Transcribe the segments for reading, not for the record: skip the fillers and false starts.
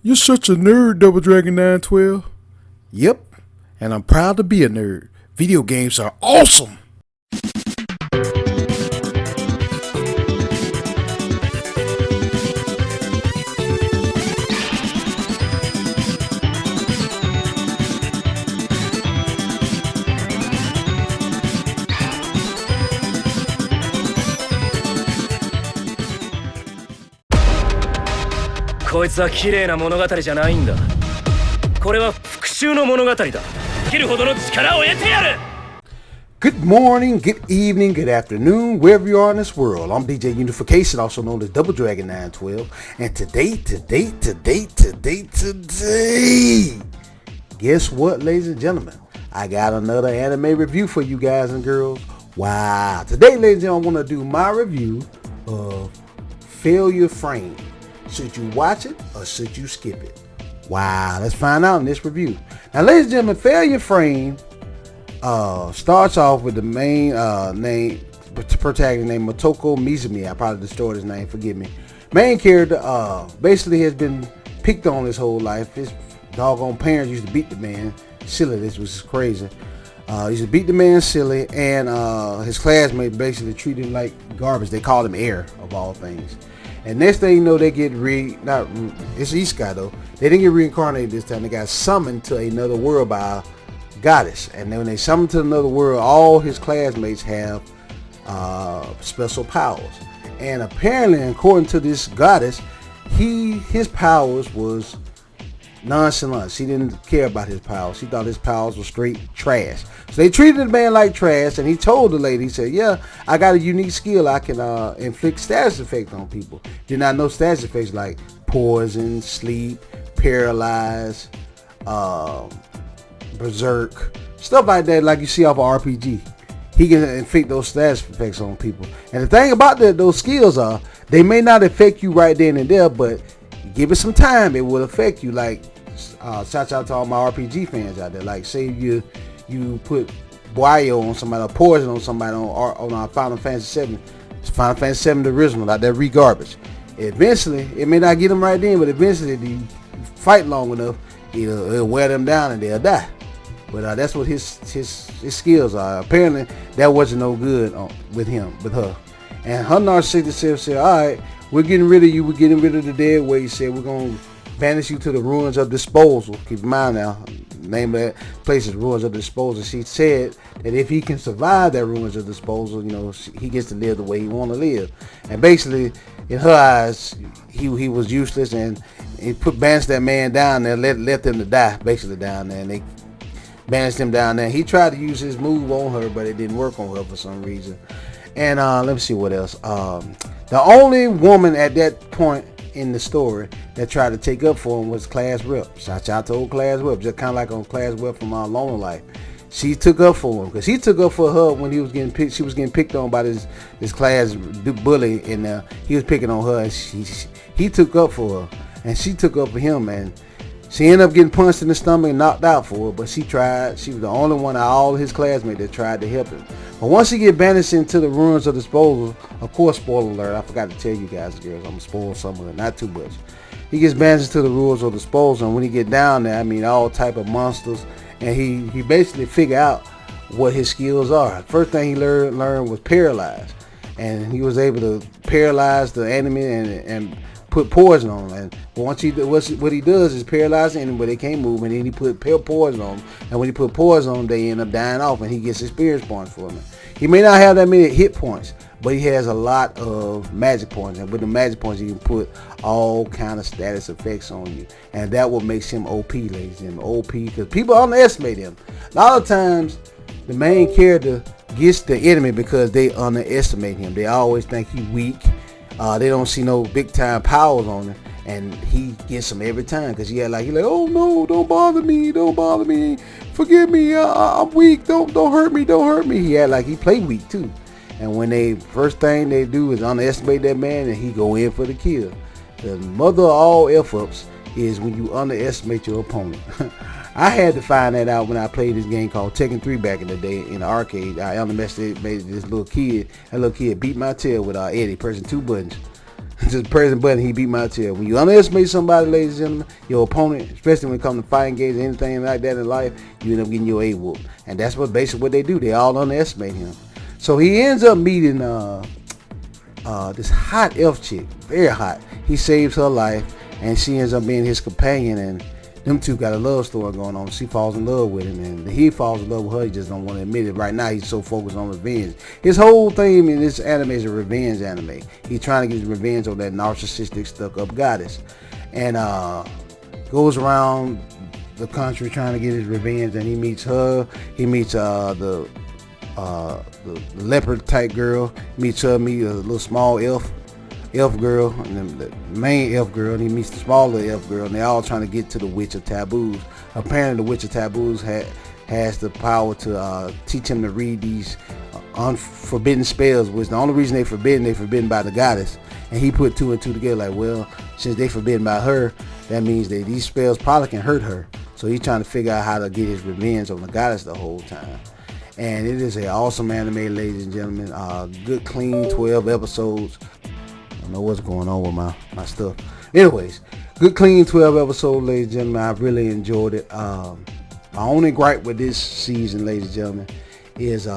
You're such a nerd, Double Dragon 912. Yep, and I'm proud to be a nerd. Video games are awesome! こいつは綺麗な物語じゃないんだ。これは復讐の物語だ。生きるほどの力を得てやる。 Good morning, good evening, good afternoon, wherever you are in this world. I'm DJ Unification, also known as Double Dragon 912. And today, guess what, ladies and gentlemen? I got another anime review for you guys and girls. Wow. Today, ladies and gentlemen, I want to do my review of Failure Frame. Should you watch it or should you skip it? Wow, let's find out in this review. Now, ladies and gentlemen, Failure Frame starts off with the main protagonist named Motoko Mizumi. I probably distorted his name, forgive me. Main character basically has been picked on his whole life. His doggone parents used to beat the man silly. This was crazy. Used to beat the man silly, and his classmates basically treated him like garbage. They called him air, of all things. And next thing you know, they get it's Isekai though. They didn't get reincarnated this time. They got summoned to another world by a goddess. And then when they summoned to another world, all his classmates have special powers. And apparently, according to this goddess, his powers was nonchalant. She didn't care about his powers. She thought his powers were straight trash. So they treated the man like trash, and he told the lady, he said, yeah, I got a unique skill. I can inflict status effects on people. Did not know status effects like poison, sleep, paralyze, berserk, stuff like that, like you see off of RPG. He can inflict those status effects on people. And the thing about those skills are, they may not affect you right then and there, but give it some time, it will affect you. Like, shout out to all my RPG fans out there. Like, say you put Boyo on somebody, or poison on somebody on Final Fantasy 7. It's Final Fantasy 7 the original, like that regarbage. Eventually, it may not get them right then, but eventually, if you fight long enough, it'll wear them down and they'll die. But that's what his skills are. Apparently, that wasn't no good with her. And her narcissistic self said, all right, we're getting rid of you. We're getting rid of the dead weight. He said, we're going to banish you to the ruins of disposal. Keep in mind now, the name of that place is ruins of disposal. She said that if he can survive that ruins of disposal, he gets to live the way he want to live. And basically, in her eyes, he was useless, and he banished that man down there, left him to die, basically down there, and they banished him down there. He tried to use his move on her, but it didn't work on her for some reason. And let me see what else. The only woman at that point in the story that tried to take up for him was Class Rep. Shout out to old Class Rep, just kind of like on Class Rep from Lonely Life. She took up for him because he took up for her when he was getting picked. She was getting picked on by this class bully, and he was picking on her. And he took up for her, and she took up for him, and she ended up getting punched in the stomach and knocked out for her. But she tried. She was the only one out of all his classmates that tried to help him. But once he get banished into the ruins of disposal, of course, spoiler alert, I forgot to tell you guys, girls, I'm going to spoil some of it, not too much. He gets banished into the ruins of disposal, and when he get down there, all type of monsters, and he basically figure out what his skills are. First thing he learned was paralyze, and he was able to paralyze the enemy and put poison on them. And once what he does is paralyze the enemy, but they can't move, and then he put poison on them. And when he put poison on them, they end up dying off, and he gets experience points for them. He may not have that many hit points, but he has a lot of magic points, and with the magic points, he can put all kind of status effects on you, and that what makes him OP, ladies and gentlemen. OP, because people underestimate him. A lot of times, the main character gets the enemy because they underestimate him. They always think he's weak. They don't see no big time powers on him, and he gets them every time because he's like, oh no, don't bother me, forgive me, I'm weak, don't hurt me. He had like he play weak too, and when first thing they do is underestimate that man, and he go in for the kill. The mother of all f-ups is when you underestimate your opponent. I had to find that out when I played this game called Tekken 3 back in the day in the arcade. I underestimated this little kid. That little kid beat my tail with Eddie pressing two buttons. Just press the button, he beat my tail. When you underestimate somebody, ladies and gentlemen, your opponent, especially when it comes to fighting games or anything like that in life, you end up getting your A whooped. And that's what basically what they do. They all underestimate him. So he ends up meeting this hot elf chick, very hot. He saves her life, and she ends up being his companion, and them two got a love story going on. She falls in love with him, and he falls in love with her. He just don't want to admit it. Right now, he's so focused on revenge. His whole theme in this anime is a revenge anime. He's trying to get his revenge on that narcissistic, stuck-up goddess, and goes around the country trying to get his revenge. And he meets her. He meets the leopard type girl. Meets a little small elf girl, and then the main elf girl, and he meets the smaller elf girl, and they all trying to get to the Witch of Taboos. Apparently the Witch of Taboos has the power to teach him to read these unforbidden spells, which the only reason they forbidden by the goddess. And he put two and two together, like, well, since they forbidden by her, that means that these spells probably can hurt her. So he's trying to figure out how to get his revenge on the goddess the whole time. And it is an awesome anime, ladies and gentlemen. Good, clean 12 episodes. I don't know what's going on with my stuff. Anyways, good, clean 12 episodes, ladies and gentlemen. I really enjoyed it. My only gripe with this season, ladies and gentlemen, is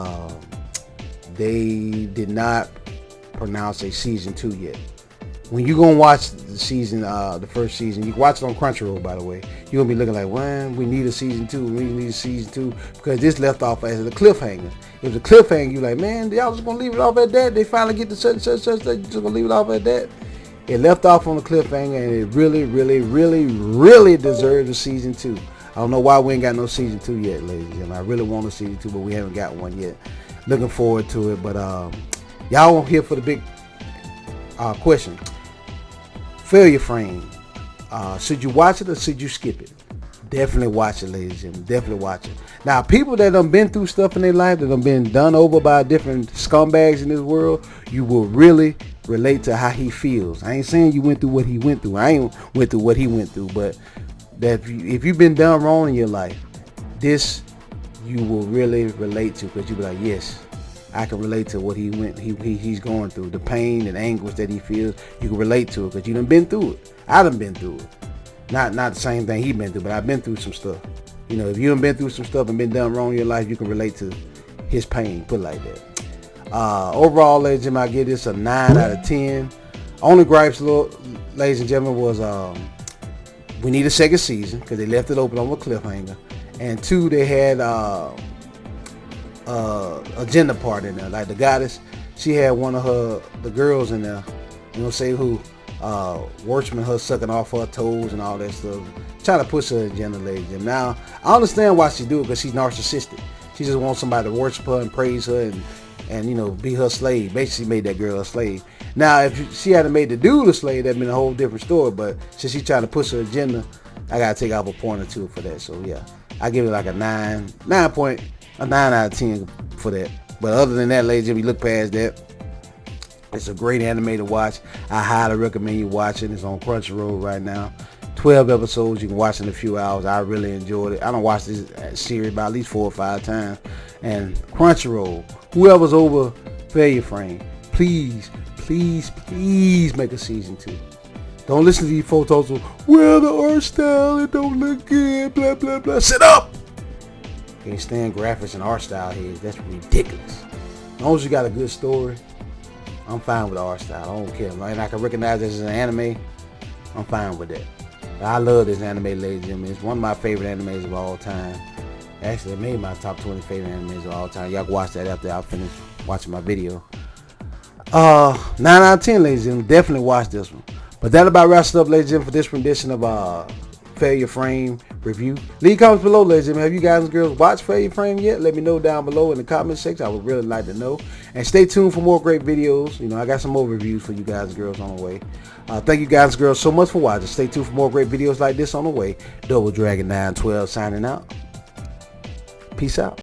they did not pronounce a season 2 yet. When you gonna watch the season, the first season, you can watch it on Crunchyroll, by the way. You're gonna be looking like, well, we need a season 2. We need a season 2 because this left off as a cliffhanger. If the cliffhanger, you like, man, y'all just gonna leave it off at that. They finally get to such. They just gonna leave it off at that. It left off on the cliffhanger, and it really, really, really, really deserves a season 2. I don't know why we ain't got no season 2 yet, ladies and gentlemen. I really want a season 2, but we haven't got one yet. Looking forward to it, but y'all here for the big question. Failure Frame. Should you watch it or should you skip it? Definitely watch it, ladies and gentlemen. Definitely watch it. Now, people that done been through stuff in their life, that done been done over by different scumbags in this world, you will really relate to how he feels. I ain't saying you went through what he went through. I ain't went through what he went through, but that if you've been done wrong in your life, this you will really relate to, because you be like, yes, I can relate to what he's going through, the pain and anguish that he feels. You can relate to it because you done been through it. I done been through it. Not the same thing he been through, but I've been through some stuff. You know, if you done been through some stuff and been done wrong in your life, you can relate to his pain. Put it like that. Overall, ladies and gentlemen, I give this a 9 out of 10. Only gripes, ladies and gentlemen, was we need a second season because they left it open on a cliffhanger. And 2, they had agenda part in there. Like the goddess, she had one of the girls in there, you know, say who, worshiping her, sucking off her toes and all that stuff, trying to push her agenda, ladies. And now I understand why she do it, because she's narcissistic. She just wants somebody to worship her and praise her and you know, be her slave. Basically made that girl a slave. Now if she hadn't made the dude a slave, that'd been a whole different story, but since she's trying to push her agenda, I gotta take off a point or 2 for that. So yeah, I give it like a 9 out of 10 for that. But other than that, ladies, if you look past that, it's a great anime to watch. I highly recommend you watching. It's on Crunchyroll right now. 12 episodes. You can watch in a few hours. I really enjoyed it. I don't watch this series about at least 4 or 5 times. And Crunchyroll, whoever's over Failure Frame, please, please, please make a season 2. Don't listen to these photos of, well, the art style, it don't look good, blah, blah, blah. Sit up! Can't stand graphics and art style heads. That's ridiculous. As long as you got a good story, I'm fine with the art style. I don't care. And I can recognize this as an anime, I'm fine with that. But I love this anime, ladies and gentlemen. It's one of my favorite animes of all time. Actually, it made my top 20 favorite animes of all time. Y'all can watch that after I finish watching my video. 9 out of 10, ladies and gentlemen. Definitely watch this one. But that about wraps it up, ladies and gentlemen, for this rendition of Failure Frame review. Leave comments below, ladies and gentlemen. Have you guys and girls watched Failure Frame yet? Let me know down below in the comment section. I would really like to know. And stay tuned for more great videos. You know, I got some more reviews for you guys and girls on the way. Thank you guys and girls so much for watching. Stay tuned for more great videos like this on the way. Double Dragon 912 signing out. Peace out.